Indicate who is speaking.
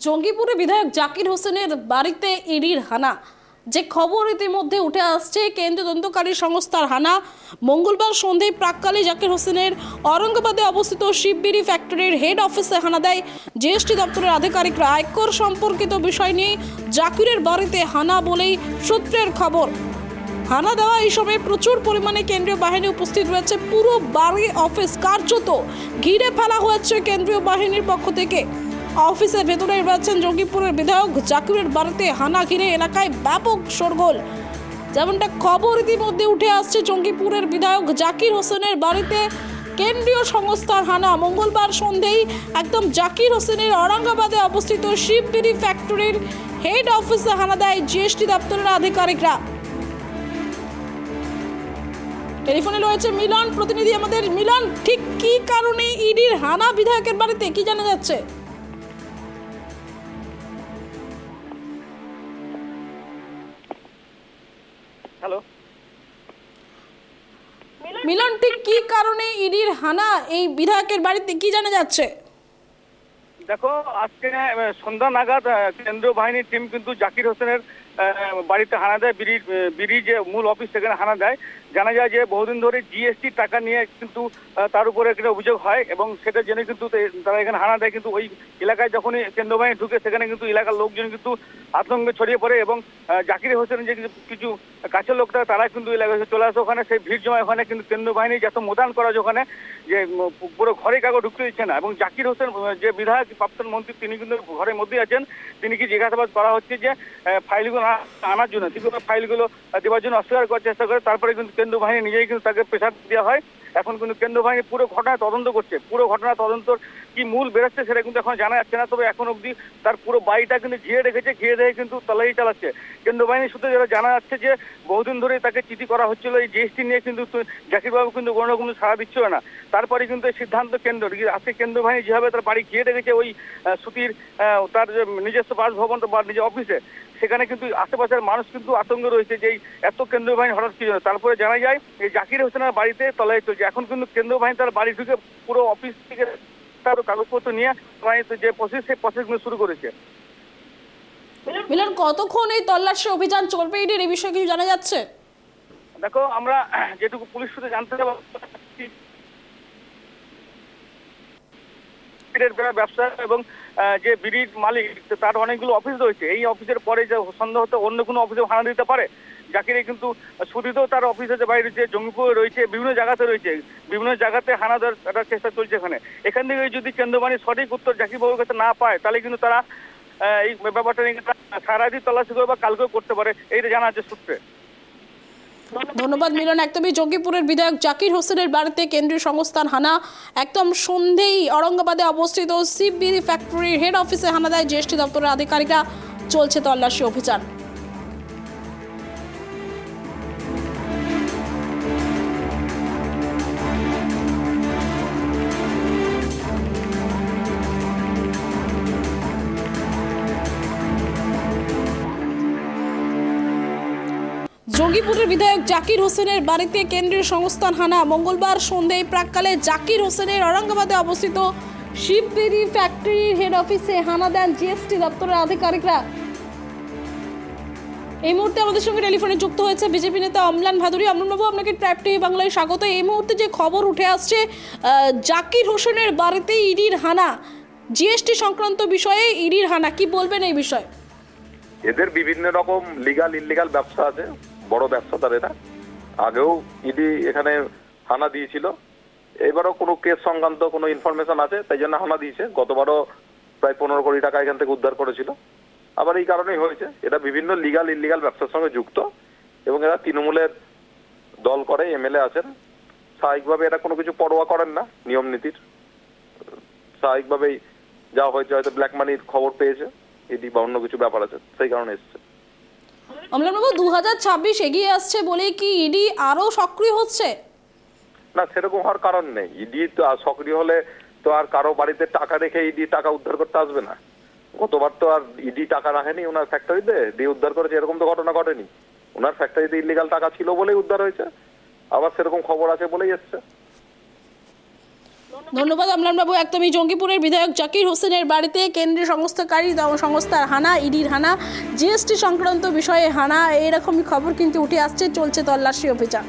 Speaker 1: জঙ্গিপুরে বিধায়ক জাকির হোসেনের বাড়িতে ইডির হানা, যে খবর ইতিমধ্যে উঠে আসছে কেন্দ্রীয় তদন্তকারী সংস্থার হানা। মঙ্গলবার সন্ধ্যায় প্রাক্কালে জাকির হোসেনের औरंगाबादে অবস্থিত শিববিড়ি ফ্যাক্টরির হেড অফিসে হানা দেয় জিএসটি দপ্তরের আধিকারিকরা। আয়কর সম্পর্কিত বিষয় নিয়ে জাকিরের বাড়িতে হানা বলেই সূত্রের খবর। হানা দেওয়া এই সময় প্রচুর পরিমাণে কেন্দ্রীয় বাহিনী উপস্থিত রয়েছে। পুরো বাড়ি অফিস কার্যত ঘিরে ফেলা হয়েছে কেন্দ্রীয় বাহিনীর পক্ষ থেকে। অফিসের ভেতরে রয়েছেন জঙ্গিপুরের বিধায়ক জাকিরের বাড়িতে হানা ঘিরে এলাকায় ব্যাপক শোরগোল। যেমনটা খবর ইতিমধ্যে উঠে আসছে, জঙ্গিপুরের বিধায়ক জাকির হোসেনের বাড়িতে কেন্দ্রীয় সংস্থার হানা। মঙ্গলবার সন্ধ্যেই একদম জাকির হোসেনের औरंगाबादে অবস্থিত শিববিড়ি ফ্যাক্টরির হেড অফিসে হানা দেয় জিএসটি দপ্তরের আধিকারিকরা। টেলিফোনে রয়েছে মিলন, প্রতিনিধি আমাদের। মিলন, ঠিক কি কারণে ইডির হানা বিধায়কের বাড়িতে, কি জানা যাচ্ছে?
Speaker 2: হ্যালো
Speaker 1: মিলন, ঠিক কি কারণে ইডির হানা এই বিধায়কের বাড়িতে, কি জানা যাচ্ছে?
Speaker 2: দেখো, আজকে সন্ধ্যা নাগাদ কেন্দ্রীয় বাহিনীর টিম কিন্তু জাকির হোসেনের বাড়িতে হানা দেয়। বিড়ি যে মূল অফিস সেখানে হানা দেয়। জানা যায় যে বহুদিন ধরে জিএসটি টাকা নিয়ে কিন্তু তার উপরে একটা অভিযোগ হয় এবং সেটা জেনে কিন্তু তারা এখানে হানা দেয়। কিন্তু ওই এলাকায় যখনই কেন্দ্রীয় বাহিনী ঢুকে সেখানে কিন্তু এলাকার লোকজন কিন্তু আতঙ্কে ছড়িয়ে পড়ে এবং জাকির হোসেনের যে কিছু কাছের লোক তারা কিন্তু এলাকায় চলে আসে। ওখানে সেই ভিড় জমা, ওখানে কিন্তু কেন্দ্রীয় বাহিনী যত মোতায়েন করা হয় ওখানে যে পুরো ঘরে কাগজ ঢুকতে দিচ্ছে না। এবং জাকির হোসেন যে বিধায়ক প্রাক্তন মন্ত্রী তিনি কিন্তু ঘরের মধ্যেই আছেন। তিনি কি জিজ্ঞাসাবাদ করা হচ্ছে যে ফাইলগুলো আনার জন্য, তিনি ফাইলগুলো দেওয়ার জন্য অস্বীকার করার চেষ্টা করে। তারপরে কিন্তু কেন্দ্রীয় বাহিনী নিজেই কিন্তু তাকে প্রেসার দেওয়া হয়। এখন কিন্তু কেন্দ্রীয় বাহিনী পুরো ঘটনা তদন্ত করছে। পুরো ঘটনা তদন্তর কি মূল বেরোচ্ছে সেটা কিন্তু এখন জানা যাচ্ছে না। তবে এখন অবধি তার পুরো বাড়িটা কিন্তু ঘিরে রেখেছে, ঘিরে রেখে কিন্তু তলাই চালাচ্ছে। কেন্দ্রীয় বাহিনী সূত্রে যেটা জানা যাচ্ছে যে বহুদিন ধরে তাকে চিঠি করা হচ্ছিল এই জিএসটি নিয়ে, কিন্তু জাকিরবাবু কিন্তু কোনো রকম সাড়া দিচ্ছিল না। তারপরে কিন্তু এই সিদ্ধান্ত কেন্দ্র আজকে কেন্দ্রীয় বাহিনী যেভাবে তার বাড়ি ঘিরে রেখেছে ওই সুতির তার নিজস্ব বাসভবন বা নিজের অফিসে, সেখানে কিন্তু আশেপাশের মানুষ কিন্তু আতঙ্ক রয়েছে যে এত কেন্দ্রীয় বাহিনী হঠাৎ কি জন্য। তারপরে জানা যায় এই জাকির হোসেনের বাড়িতে তলাই চলছে। এখন কিন্তু কেন্দ্রীয় বাহিনী তার বাড়ি ঢুকে পুরো অফিস থেকে তার কাগজপত্র নিয়ে যে প্রসেস সেই প্রসেসগুলো শুরু করেছে।
Speaker 1: মিলন, কতক্ষণ এই তল্লাশি অভিযান চলবে ইডির, এই বিষয়ে কিছু জানা যাচ্ছে?
Speaker 2: দেখো, আমরা যেটুকু পুলিশ সূত্রে জানতে পারছি ব্যবসা এবং যে বিড়ির মালিক তার অনেকগুলো অফিস রয়েছে। এই অফিসের পরে যে সন্দেহ হতে অন্য কোনো অফিসে হানা দিতে পারে। জাকিরে কিন্তু সুদিতেও তার অফিসে যে বাইরে রয়েছে, জঙ্গিপুরে রয়েছে, বিভিন্ন জায়গাতে রয়েছে, বিভিন্ন জায়গাতে হানা দেওয়ার চেষ্টা চলছে এখানে। এখান থেকে যদি কেন্দ্রীয় বাহিনী সঠিক উত্তর জাকিরবাবুর কাছে না পায় তাহলে কিন্তু তারা এই ব্যাপারটা নিয়ে সারাদিন তল্লাশি করে বা কালকেও করতে পারে, এইটা জানা আছে সূত্রে।
Speaker 1: ধন্যবাদ মিলন। একদমই জঙ্গিপুরের বিধায়ক জাকির হোসেনের বাড়িতে কেন্দ্রীয় সংস্থার হানা। একদম সন্ধ্যেই औरंगाबादে অবস্থিত শিববিড়ি ফ্যাক্টরির হেড অফিসে হানা দেয় জিএসটি দপ্তরের আধিকারিকরা। চলছে তল্লাশি অভিযান। জঙ্গিপুরের বিধায়ক জাকির হোসেনের বাড়িতে কেন্দ্রীয় সংস্থার হানা। মঙ্গলবার সন্ধ্যায় প্রাক্কালে জাকির হোসেনের औरंगाबादে অবস্থিত শিববিড়ি ফ্যাক্টরির হেড অফিসে হানা দেন জিএসটি দপ্তরের আধিকারিকরা। এই মুহূর্তে আমাদের সঙ্গে টেলিফোনে যুক্ত হয়েছে বিজেপি নেতা অম্লান ভাদুরী। অম্লানবাবু, আপনাকে ট্রাইব টিভি বাংলায় স্বাগত। এই মুহূর্তে যে খবর উঠে আসছে জাকির হোসেনের বাড়িতে ইডির হানা, জিএসটি সংক্রান্ত বিষয়ে ইডির হানা, কি বলবেন এই বিষয়ে?
Speaker 3: এদের বিভিন্ন রকম লিগাল ইলিগাল ব্যবসা আছে, বড় ব্যবসাদার এরা। আগেও ইডি এখানে হানা দিয়েছিল, এবারও কোনো কেস সংক্রান্ত কোনো ইনফরমেশন আছে তাই জন্য হানা দিয়েছে। গতবারও প্রায় 15 কোটি টাকা এখান থেকে উদ্ধার করেছিল। আবার এই কারণেই হয়েছে, এটা বিভিন্ন লিগাল ইলিগাল ব্যবসার সঙ্গে যুক্ত এবং এরা তৃণমূলের দল করে, এমএলএ আছেন। স্বাভাবিকভাবে এরা কোনো কিছু পরোয়া করেন না নিয়ম নীতির। স্বাভাবিকভাবেই যা হয়েছে, হয়তো ব্ল্যাক মানির খবর পেয়েছে ইডি বা অন্য কিছু ব্যাপার আছে, সেই কারণে এসছে।
Speaker 1: অম্লানবাবু, 2026 এগিয়ে আসছে বলেই কি ইডি আরো সক্রিয় হচ্ছে?
Speaker 3: না, সেরকম হওয়ার কারণ নেই। ইডি তো সক্রিয় হলে তো আর কারো বাড়িতে টাকা রেখে ইডি টাকা উদ্ধার করতে আসবে না। গতবার তো আর ইডি টাকা রাখেনি ওনার ফ্যাক্টরিতে, দিয়ে উদ্ধার করেছে, এরকম তো ঘটনা ঘটেনি। ওনার ফ্যাক্টরিতে ইলিগাল টাকা ছিল বলেই উদ্ধার হয়েছে, আবার সেরকম খবর আছে বলেই এসছে।
Speaker 1: ধন্যবাদ অম্লানবাবু। একদমই জঙ্গিপুরের বিধায়ক জাকির হোসেনের বাড়িতে কেন্দ্রীয় সংস্থার হানা, ইডির হানা, জিএসটি সংক্রান্ত বিষয়ে হানা, এরকমই খবর কিন্তু উঠে আসছে। চলছে তল্লাশি অভিযান।